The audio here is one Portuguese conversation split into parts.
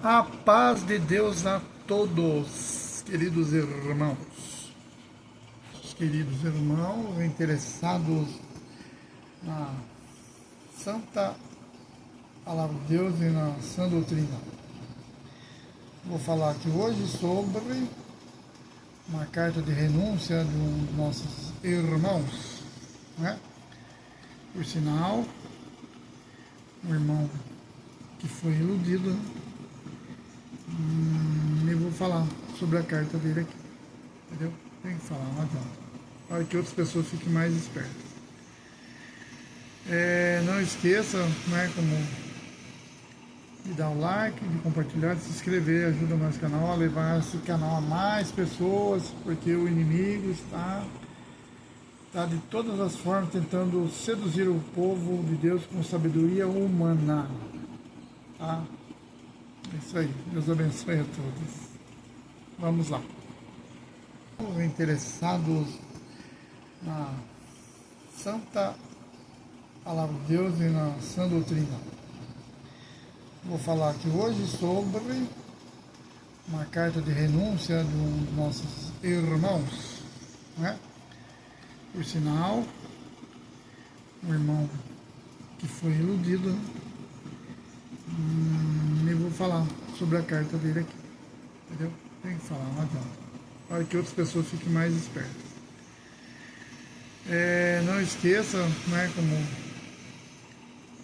A paz de Deus a todos, queridos irmãos interessados na Santa Palavra de Deus e na Sã Doutrina. Vou falar aqui hoje sobre uma carta de renúncia de um dos nossos irmãos, né? Por sinal, um irmão que foi iludido. Eu vou falar sobre a carta dele aqui, entendeu? Tem que falar, não adianta, para que outras pessoas fiquem mais espertas. Não esqueça, né, de dar o like, de compartilhar, de se inscrever, ajuda o nosso canal a levar esse canal a mais pessoas, porque o inimigo está de todas as formas tentando seduzir o povo de Deus com sabedoria humana, tá? É isso aí, Deus abençoe a todos. Vamos lá. Os interessados na Santa Palavra de Deus e na Sã Doutrina. Vou falar aqui hoje sobre uma carta de renúncia de um dos nossos irmãos, né? Por sinal, um irmão que foi iludido. Eu vou falar sobre a carta dele aqui, entendeu? Tem que falar, não adianta, para que outras pessoas fiquem mais espertas. Não esqueça, né,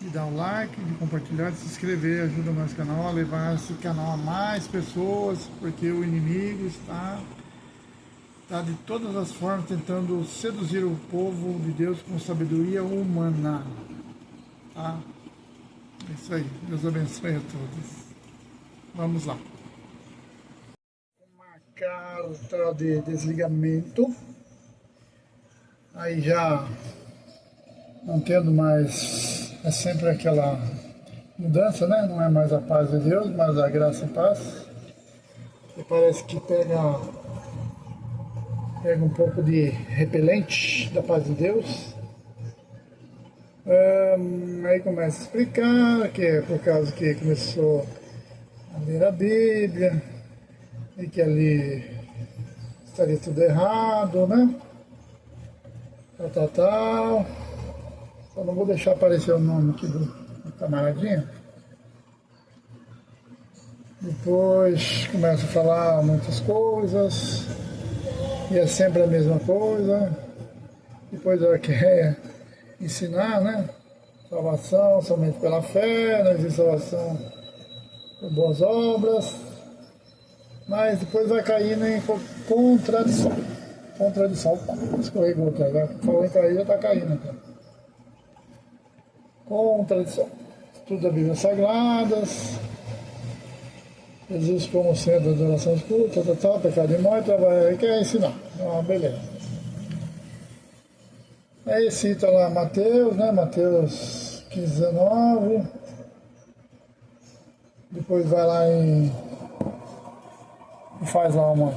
de dar o like, de compartilhar, de se inscrever, ajuda o nosso canal a levar esse canal a mais pessoas, porque o inimigo está de todas as formas tentando seduzir o povo de Deus com sabedoria humana, tá? É isso aí, Deus abençoe a todos. Vamos lá. Uma carta de desligamento. Aí já não tendo mais, é sempre aquela mudança, né? Não é mais a paz de Deus, mas a graça e paz. E parece que pega um pouco de repelente da paz de Deus. Aí começa a explicar que é por causa que começou a ler a Bíblia e que ali estaria tudo errado, né? Tal. Só não vou deixar aparecer o nome aqui do camaradinho. Depois começa a falar muitas coisas e é sempre a mesma coisa. Depois ela quer ensinar, né? Salvação somente pela fé, não existe salvação por boas obras, mas depois vai caindo em contradição. Opa, escorregou aqui agora. Falou em cair, já está caindo aqui. Contradição. Estudo da Bíblia Sagradas, existe como sendo adoração escuta, pecado de morte, vai quer ensinar. Beleza. Aí cita lá Mateus, né? Mateus 15:19. Depois vai lá e faz lá uma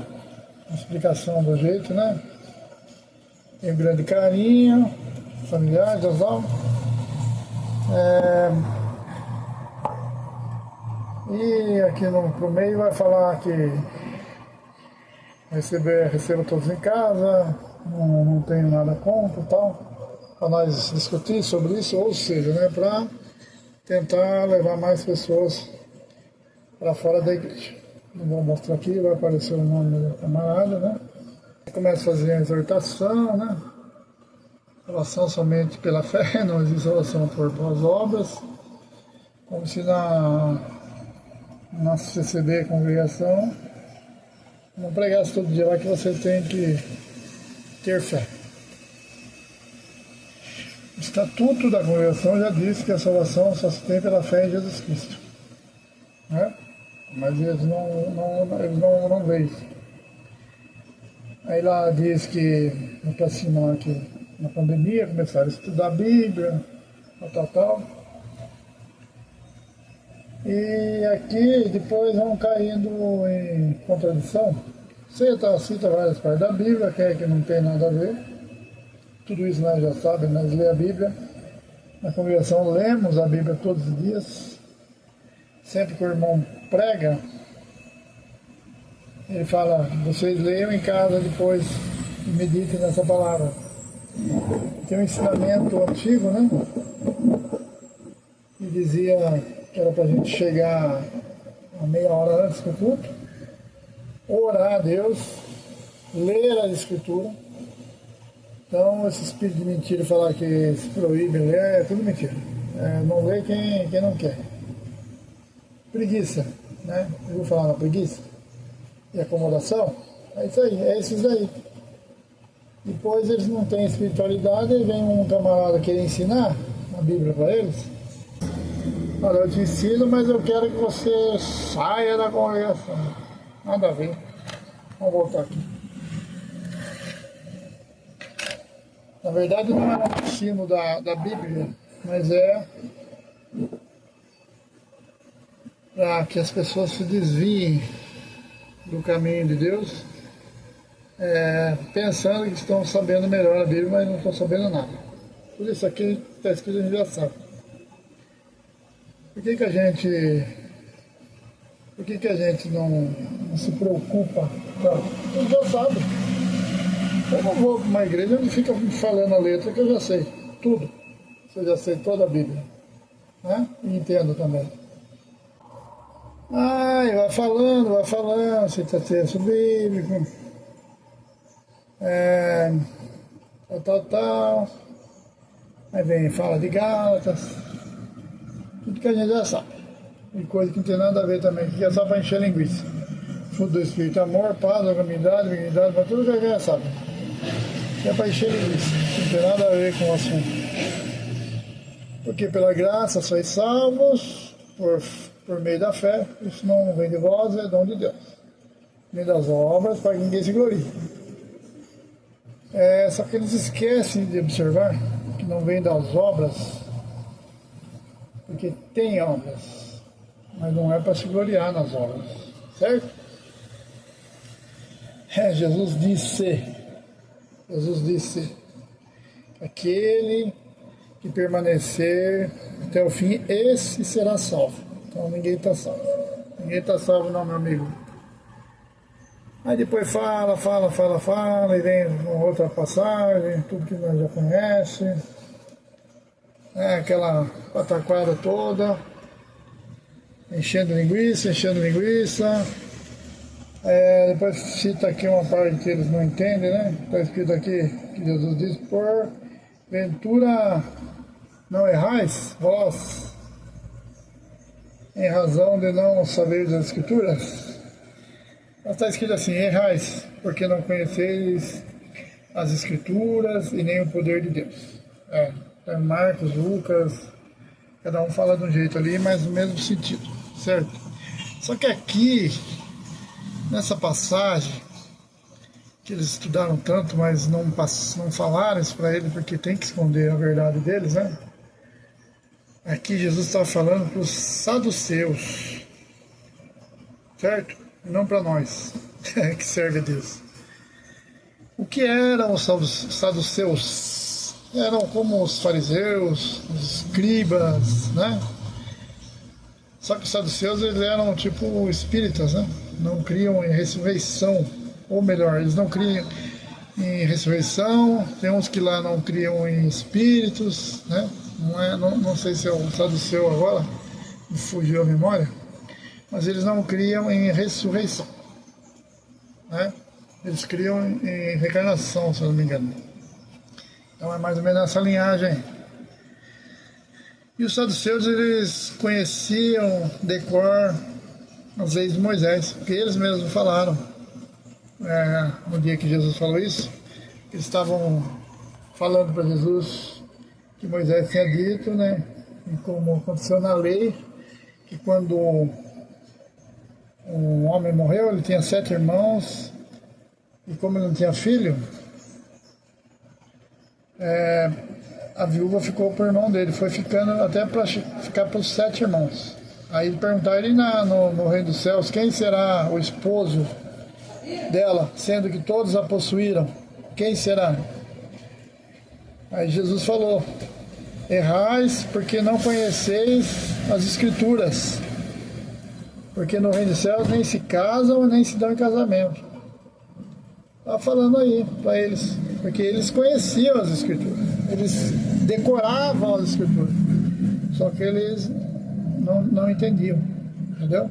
explicação do jeito, né? Tem um grande carinho, familiar, casal. E aqui pro meio vai falar que receba todos em casa, não tenho nada contra e tal, para nós discutir sobre isso, ou seja, né, para tentar levar mais pessoas para fora da igreja. Não vou mostrar aqui, vai aparecer o nome do camarada, né? Começa a fazer a exortação, né? Salvação somente pela fé, não existe salvação por boas obras. Como se na nossa CCB, congregação, não pregasse todo dia lá que você tem que ter fé. O Estatuto da Congregação já diz que a salvação só se tem pela fé em Jesus Cristo, né? Mas eles não veem isso. Aí lá diz que, para cima aqui, na pandemia, começaram a estudar a Bíblia, tal. E aqui depois vão caindo em contradição. Cita várias partes da Bíblia, que não tem nada a ver. Tudo isso nós já sabemos, nós lemos a Bíblia. Na congregação lemos a Bíblia todos os dias. sempre que o irmão prega, ele fala, vocês leiam em casa depois e meditem nessa palavra. Tem um ensinamento antigo, né? Que dizia que era para a gente chegar a meia hora antes do culto, orar a Deus, ler a Escritura. Então, esse espírito de mentira falar que se proíbe ler é tudo mentira. Não lê quem não quer. Preguiça, né? Eu vou falar na preguiça e acomodação. É isso aí, é esses aí. Depois eles não têm espiritualidade e vem um camarada querer ensinar a Bíblia para eles. Olha, eu te ensino, mas eu quero que você saia da congregação. Nada a ver. Vamos voltar aqui. Na verdade não é um ensino da Bíblia, mas é para que as pessoas se desviem do caminho de Deus, pensando que estão sabendo melhor a Bíblia, mas não estão sabendo nada. Tudo isso aqui está escrito, a gente já sabe. Por que a gente não se preocupa? A gente já sabe. Eu não vou para uma igreja onde fica falando a letra que eu já sei tudo. Eu já sei toda a Bíblia, né? E entendo também. Vai falando, cita texto bíblico, tal. Aí vem, fala de Gálatas, tudo que a gente já sabe. E coisa que não tem nada a ver também, que é só para encher linguiça. Fruto do Espírito, amor, paz, longanimidade, dignidade, para tudo que a gente já sabe. É para encher linguiça, não tem nada a ver com o assunto. Porque pela graça sois salvos, por meio da fé, isso não vem de vós, é dom de Deus. Vem das obras, para que ninguém se glorie. Só que eles esquecem de observar que não vem das obras, porque tem obras, mas não é para se gloriar nas obras, certo? Jesus disse, aquele que permanecer até o fim, esse será salvo. Então ninguém está salvo. Ninguém está salvo não, meu amigo. Aí depois fala, e vem uma outra passagem, tudo que nós já conhecemos. Aquela pataquada toda, enchendo linguiça. Depois cita aqui uma parte que eles não entendem, né? Está escrito aqui que Jesus diz, por ventura não errais, vós, em razão de não saberes as Escrituras. Mas está escrito assim, errais, porque não conheceis as Escrituras e nem o poder de Deus. Então Marcos, Lucas, cada um fala de um jeito ali, mas no mesmo sentido, certo? Só que aqui, nessa passagem, que eles estudaram tanto, mas não falaram isso para ele, porque tem que esconder a verdade deles, né? Aqui Jesus está falando para os saduceus, certo? E não para nós, que serve a Deus. O que eram os saduceus? Eram como os fariseus, os escribas, né? Só que os saduceus, eles eram tipo espíritas, né? Não criam em ressurreição, ou melhor, eles não criam em ressurreição, tem uns que lá não criam em espíritos, né? Não sei se é o saduceu agora, me fugiu a memória, mas eles não criam em ressurreição, né? Eles criam em reencarnação, se eu não me engano. Então é mais ou menos essa linhagem. E os saduceus, eles conheciam de cor as leis de Moisés, porque eles mesmos falaram, no dia que Jesus falou isso, eles estavam falando para Jesus que Moisés tinha dito, né, e como aconteceu na lei, que quando um homem morreu, ele tinha 7 irmãos, e como ele não tinha filho, a viúva ficou para o irmão dele, foi ficando até para ficar para os 7 irmãos. Aí perguntaram ele no reino dos céus, quem será o esposo dela, sendo que todos a possuíram? Quem será? Aí Jesus falou, errais porque não conheceis as Escrituras porque no reino dos céus nem se casam nem se dão em casamento. Estava falando aí para eles, porque eles conheciam as escrituras, eles decoravam as escrituras, só que eles não entendiam, entendeu?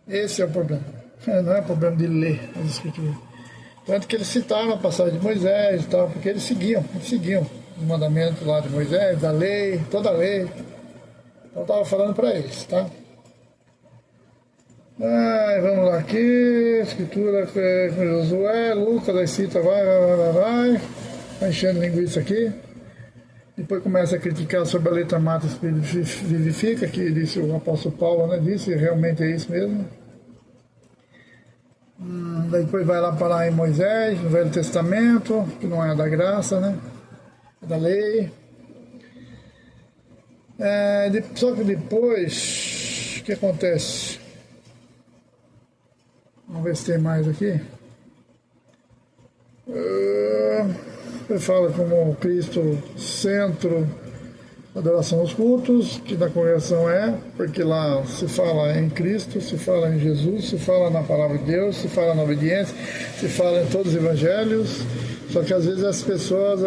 Esse é o problema, não é o problema de ler as escrituras. Tanto que eles citaram a passagem de Moisés e tal, porque eles seguiam os mandamentos lá de Moisés, da lei, toda a lei. Então estava falando para eles, tá? Vamos lá aqui, escritura com Josué, Lucas, aí cita, vai enchendo linguiça aqui. Depois começa a criticar sobre a letra mata e espírito vivifica, que disse o apóstolo Paulo, né? Disse, realmente é isso mesmo. Depois vai lá parar em Moisés, no Velho Testamento, que não é da graça, né? É da lei. Só que depois, o que acontece? Vamos ver se tem mais aqui. Ele fala como Cristo centro da adoração aos cultos, que da congregação porque lá se fala em Cristo, se fala em Jesus, se fala na palavra de Deus, se fala na obediência, se fala em todos os evangelhos, só que às vezes as pessoas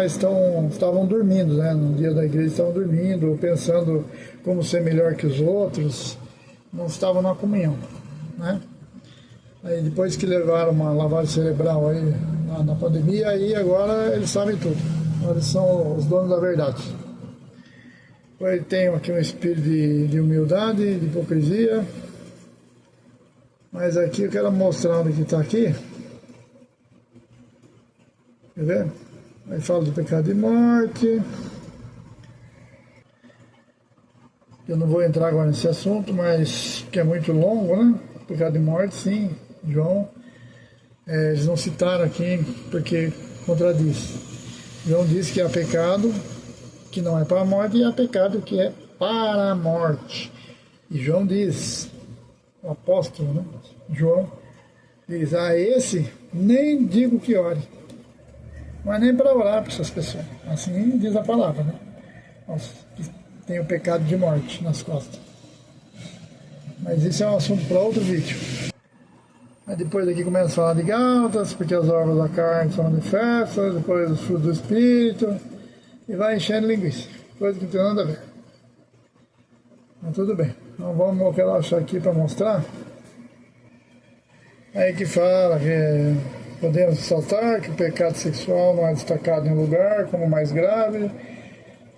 estavam dormindo, né? No dia da igreja estavam dormindo, pensando como ser melhor que os outros, não estavam na comunhão, né? Aí depois que levaram uma lavagem cerebral aí na pandemia, aí agora eles sabem tudo. Agora eles são os donos da verdade. Depois tem aqui um espírito de humildade, de hipocrisia. Mas aqui eu quero mostrar onde que está aqui. Quer ver? Aí fala do pecado de morte. Eu não vou entrar agora nesse assunto, mas que é muito longo, né? Pecado de morte, sim. João, eles não citaram aqui porque contradiz. João diz que há pecado que não é para a morte e há pecado que é para a morte. E João diz, o apóstolo, né? João diz, esse nem digo que ore. Não é nem para orar para essas pessoas. Assim diz a palavra, né? Que tem o pecado de morte nas costas. Mas isso é um assunto para outro vídeo. Aí depois aqui começa a falar de Gálatas, porque as obras da carne são manifestas, depois os frutos do Espírito, e vai enchendo linguiça, coisa que não tem nada a ver. Mas tudo bem, então vamos relaxar aqui para mostrar. Aí que fala que podemos ressaltar que o pecado sexual não é destacado em lugar como mais grave,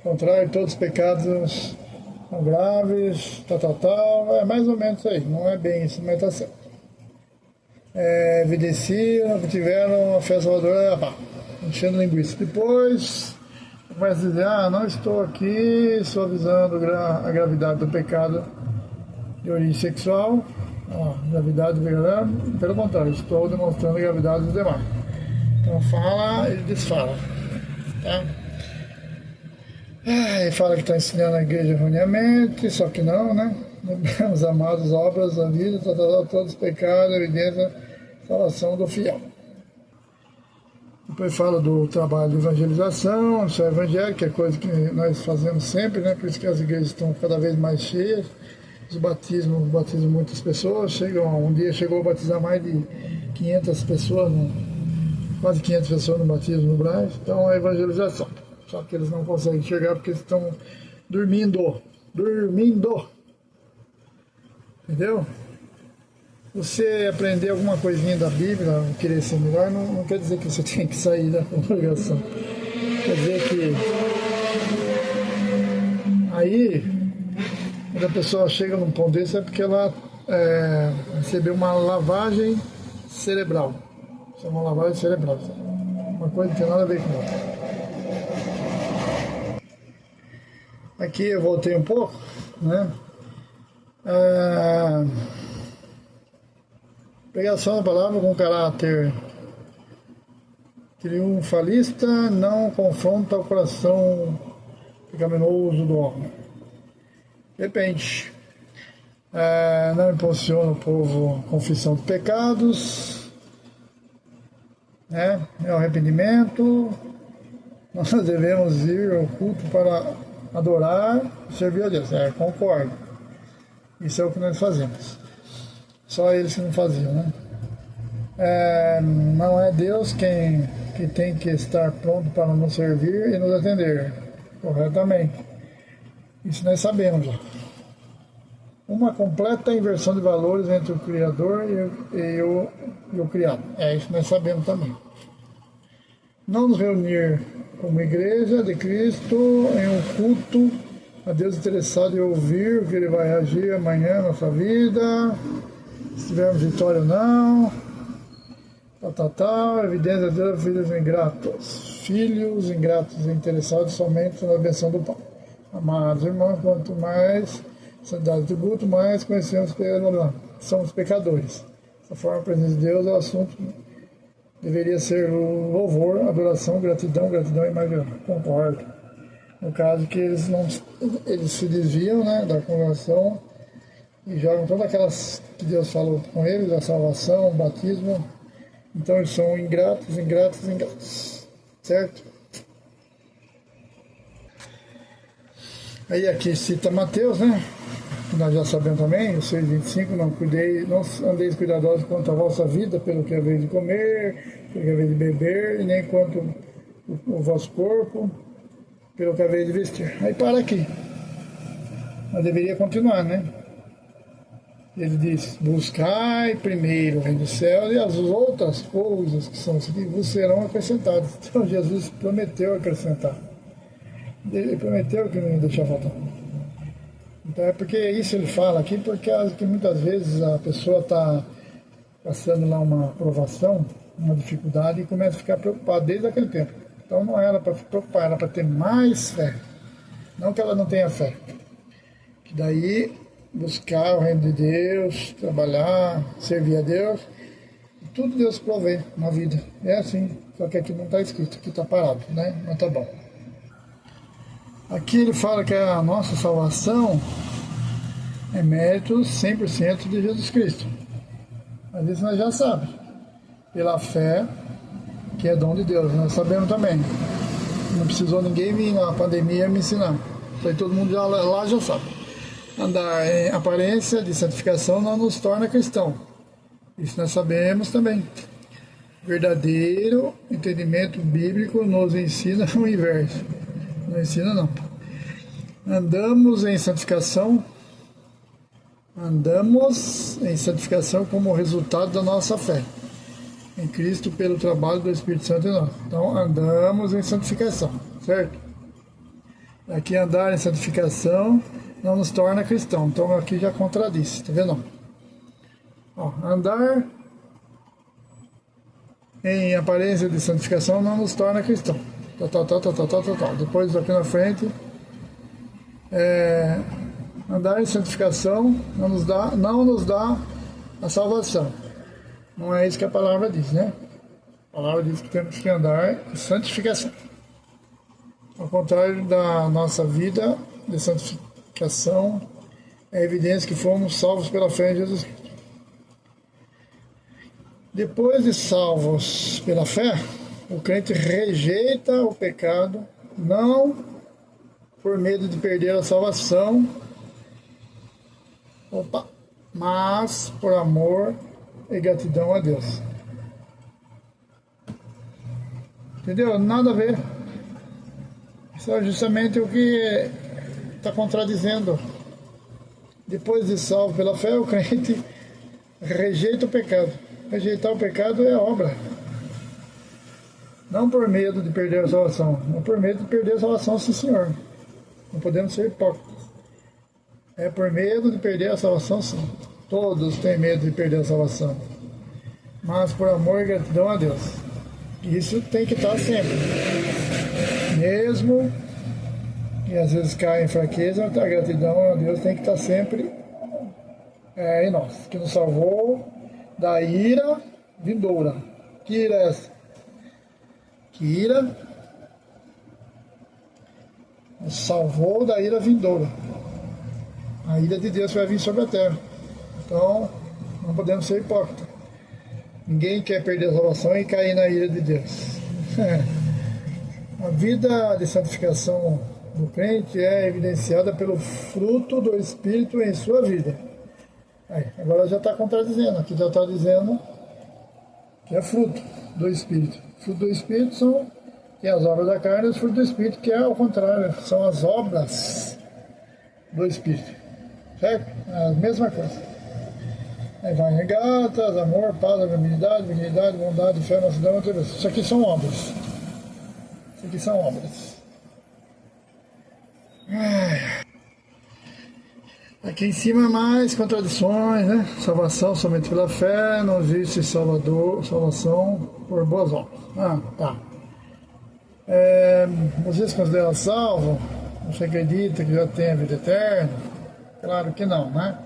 ao contrário, todos os pecados são graves, é mais ou menos isso aí, não é bem isso, mas está certo. Evidenciam que tiveram a fé salvadora, enchendo linguiça. Depois começa a dizer, não estou aqui suavizando a gravidade do pecado de origem sexual, gravidade vegana, pelo contrário, estou demonstrando a gravidade dos demais. Então fala e desfala, tá? E fala que está ensinando a igreja erroneamente, só que não, né? Os amados, obras da vida, todos os pecados, evidência, salvação do fiel. Depois fala do trabalho de evangelização, do evangelho, que é coisa que nós fazemos sempre, né? Por isso que as igrejas estão cada vez mais cheias. Os batismos muitas pessoas, um dia chegou a batizar mais de 500 pessoas, quase 500 pessoas no batismo no Brás. Então a evangelização. Só que eles não conseguem chegar porque eles estão dormindo. Entendeu? Você aprender alguma coisinha da Bíblia, querer ser melhor, não quer dizer que você tem que sair da congregação. Quer dizer que aí, quando a pessoa chega num ponto desse, é porque ela recebeu uma lavagem cerebral. Isso é uma lavagem cerebral. Uma coisa que não tem nada a ver com outra. Aqui eu voltei um pouco, né? Pregação da palavra com caráter triunfalista não confronta o coração pecaminoso do homem. Depende. Não impulsiona o povo à confissão de pecados, né? É o arrependimento. Nós devemos ir ao culto para adorar e servir a Deus. Concordo. Isso é o que nós fazemos. Só eles que não faziam, né? Não é Deus quem que tem que estar pronto para nos servir e nos atender corretamente. Isso nós sabemos já. Uma completa inversão de valores entre o Criador e o criado. Isso nós sabemos também. Não nos reunir como igreja de Cristo em um culto a Deus interessado em ouvir o que Ele vai agir amanhã na nossa vida, se tivermos vitória ou não, evidência de Deus, filhos ingratos interessados somente na benção do Pai. Amados irmãos, quanto mais santidade do tributo, mais conhecemos que somos pecadores. Dessa forma, a presença de Deus é o assunto deveria ser louvor, adoração, gratidão e mais gratidão. Concordo. No caso que eles se desviam, né, da congregação e jogam todas aquelas que Deus falou com eles, a salvação, o batismo. Então eles são ingratos. Certo? Aí aqui cita Mateus, né? Que nós já sabemos também, o 6,25, não andeis cuidadosos quanto à vossa vida, pelo que é vez de comer, pelo que é vez de beber, e nem quanto o vosso corpo, pelo que é vez de vestir. Aí para aqui. Mas deveria continuar, né? Ele diz, buscai primeiro o reino dos céus e as outras coisas que são vos serão acrescentadas. Então Jesus prometeu acrescentar. Ele prometeu que não ia deixar faltar. Então é porque isso ele fala aqui, porque muitas vezes a pessoa está passando lá uma provação, uma dificuldade e começa a ficar preocupada desde aquele tempo. Então não era para preocupar, era para ter mais fé. Não que ela não tenha fé. Que daí buscar o reino de Deus, trabalhar, servir a Deus, e tudo Deus provê na vida. É assim, só que aqui não está escrito, aqui está parado, né? Mas tá bom. Aqui ele fala que a nossa salvação é mérito 100% de Jesus Cristo. Mas isso nós já sabemos. Pela fé, que é dom de Deus, nós sabemos também. Não precisou ninguém vir na pandemia me ensinar. Isso aí todo mundo lá já sabe. Andar em aparência de santificação não nos torna cristão. Isso nós sabemos também. Verdadeiro entendimento bíblico nos ensina o inverso. Não ensina não. Andamos em santificação como resultado da nossa fé em Cristo pelo trabalho do Espírito Santo em nós. Então andamos em santificação, certo? Aqui andar em santificação não nos torna cristão. Então aqui já contradiz, tá vendo? Andar em aparência de santificação não nos torna cristão. Depois aqui na frente, andar em santificação não nos dá a salvação. Não é isso que a palavra diz, né? A palavra diz que temos que andar em santificação. Ao contrário da nossa vida de santificação, é evidência que fomos salvos pela fé em Jesus Cristo. Depois de salvos pela fé, o crente rejeita o pecado, não por medo de perder a salvação, mas por amor e gratidão a Deus. Entendeu? Nada a ver. Isso é justamente o que está contradizendo. Depois de salvo pela fé, o crente rejeita o pecado. Rejeitar o pecado é obra. Não por medo de perder a salvação. Não por medo de perder a salvação, sim senhor. Não podemos ser hipócritas. É por medo de perder a salvação, sim. Todos têm medo de perder a salvação. Mas por amor e gratidão a Deus. Isso tem que estar sempre. Mesmo que às vezes caia em fraqueza, a gratidão a Deus tem que estar sempre em nós. Que nos salvou da ira vindoura. Que ira é essa? Que ira nos salvou da ira vindoura. A ira de Deus vai vir sobre a terra. Então, não podemos ser hipócritas. Ninguém quer perder a salvação e cair na ira de Deus. A vida de santificação do crente é evidenciada pelo fruto do Espírito em sua vida. Aí, agora já está contradizendo, aqui já está dizendo que é fruto do Espírito. Fruto do Espírito são tem as obras da carne e os frutos do Espírito, que é ao contrário, são as obras do Espírito. Certo? É a mesma coisa. Aí vai em gatas, amor, paz, amabilidade, benignidade, bondade, fé, mansidão, temperança. Isso aqui são obras. Isso aqui são obras. Aqui em cima mais contradições, né? Salvação somente pela fé, não existe salvação por boas obras. Tá. Você se considera salvo? Você acredita que já tem a vida eterna? Claro que não, né?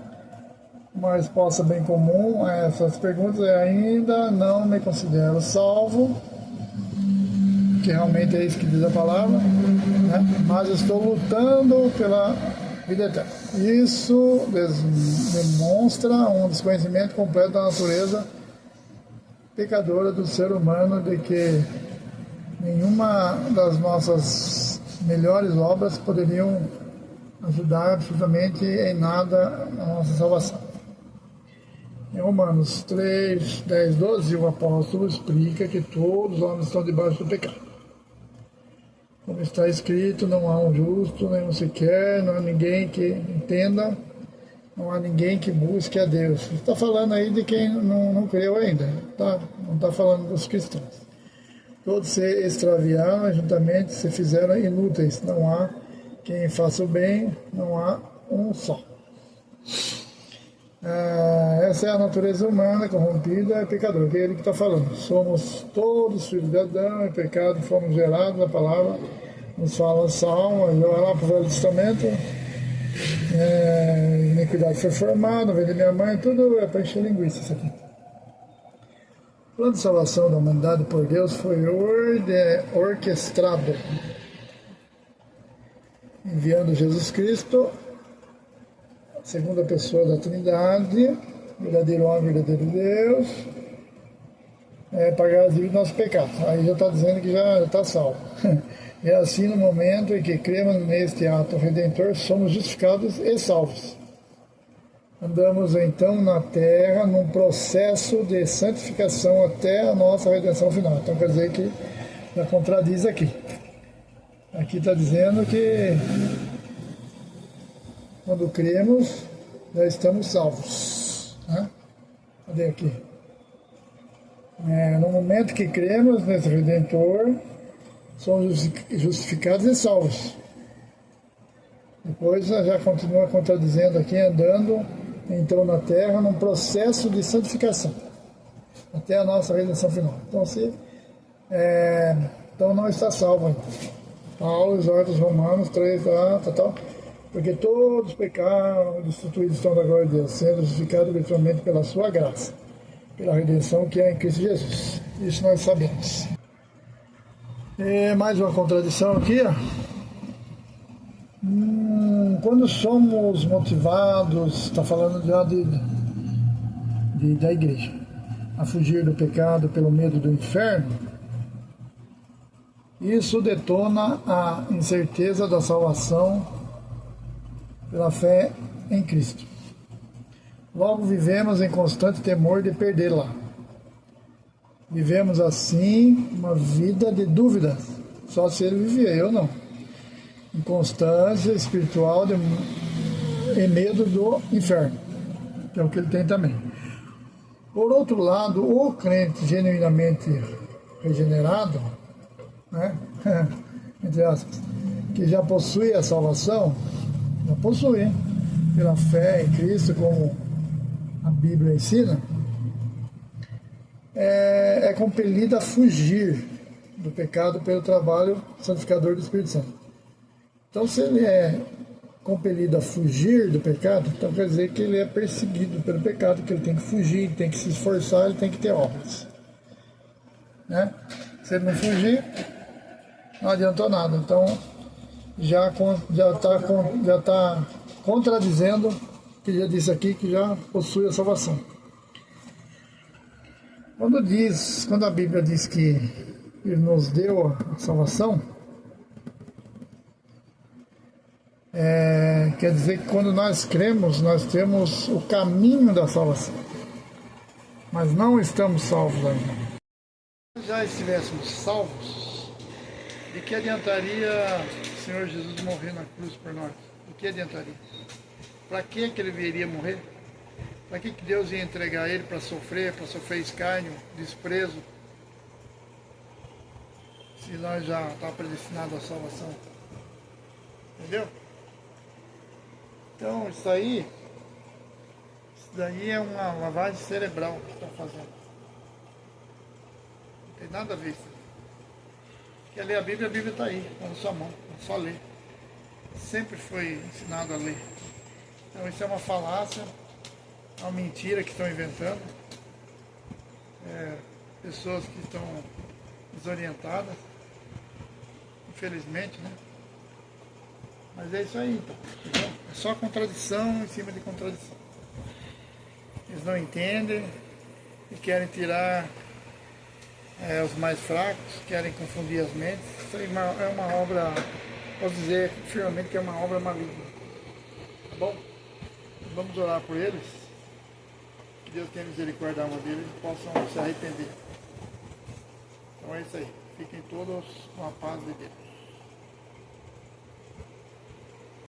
Uma resposta bem comum a essas perguntas é: ainda não me considero salvo, que realmente é isso que diz a palavra, né? Mas estou lutando pela vida eterna. Isso demonstra um desconhecimento completo da natureza pecadora do ser humano, de que nenhuma das nossas melhores obras poderiam ajudar absolutamente em nada a nossa salvação. Em Romanos 3, 10, 12, o apóstolo explica que todos os homens estão debaixo do pecado. Como está escrito, não há um justo, nenhum sequer, não há ninguém que entenda, não há ninguém que busque a Deus. Está falando aí de quem não creu ainda, tá? Não está falando dos cristãos. Todos se extraviaram, juntamente se fizeram inúteis. Não há quem faça o bem, não há um só. Essa é a natureza humana corrompida e pecadora, que é ele que está falando. Somos todos filhos de Adão, em pecado fomos gerados, a palavra nos fala Salmo, olha lá para o Velho Testamento, iniquidade foi formada, veio de minha mãe, tudo é para encher linguiça isso aqui. O plano de salvação da humanidade por Deus foi orquestrado, enviando Jesus Cristo, segunda pessoa da Trindade, verdadeiro homem, verdadeiro Deus, pagar as dívidas dos nossos pecados. Aí já está dizendo que já está salvo. É assim, no momento em que cremos neste ato redentor, somos justificados e salvos. Andamos então na terra num processo de santificação até a nossa redenção final. Então quer dizer que já contradiz aqui. Aqui está dizendo que quando cremos, já estamos salvos. Né? Cadê aqui? No momento que cremos nesse Redentor, somos justificados e salvos. Depois já continua contradizendo aqui, andando então na terra num processo de santificação até a nossa redenção final. Então, então não está salvo ainda. Paulo exorta os Romanos 3, tal. Porque todos pecaram, destituídos estão da glória de Deus, sendo justificados virtualmente pela sua graça, pela redenção que é em Cristo Jesus. Isso nós sabemos. E mais uma contradição aqui, ó. Quando somos motivados, está falando já da igreja, a fugir do pecado pelo medo do inferno, isso detona a incerteza da salvação pela fé em Cristo. Logo vivemos em constante temor de perdê-la. Vivemos assim uma vida de dúvidas, só se ele vivia, eu não. Inconstância espiritual e medo do inferno, que é o que ele tem também. Por outro lado, o crente genuinamente regenerado, né, entre aspas, que já possui a salvação, já possui, pela fé em Cristo, como a Bíblia ensina, é compelido a fugir do pecado pelo trabalho santificador do Espírito Santo. Então, se ele é compelido a fugir do pecado, então quer dizer que ele é perseguido pelo pecado, que ele tem que fugir, ele tem que se esforçar, ele tem que ter obras. Né? Se ele não fugir, não adiantou nada. Então, já está contradizendo o que já disse aqui, que já possui a salvação. Quando a Bíblia diz que ele nos deu a salvação, Quer dizer que quando nós cremos, nós temos o caminho da salvação. Mas não estamos salvos ainda. Se já estivéssemos salvos, de que adiantaria o Senhor Jesus morrer na cruz por nós? De que adiantaria? Para que ele viria morrer? Para que Deus ia entregar ele para sofrer escárnio, desprezo, se nós já estamos predestinados à salvação? Entendeu? Então, isso daí é uma lavagem cerebral que estão fazendo. Não tem nada a ver isso. Quer ler a Bíblia está aí, está na sua mão, é só ler. Sempre foi ensinado a ler. Então, isso é uma falácia, é uma mentira que estão inventando. Pessoas que estão desorientadas, infelizmente, né? Mas é isso aí, então. Entendeu? É só contradição em cima de contradição. Eles não entendem e querem tirar os mais fracos, querem confundir as mentes. Isso aí é uma obra, posso dizer firmemente que é uma obra maligna. Tá bom? Vamos orar por eles. Que Deus tenha misericórdia da alma deles e possam se arrepender. Então é isso aí. Fiquem todos com a paz de Deus.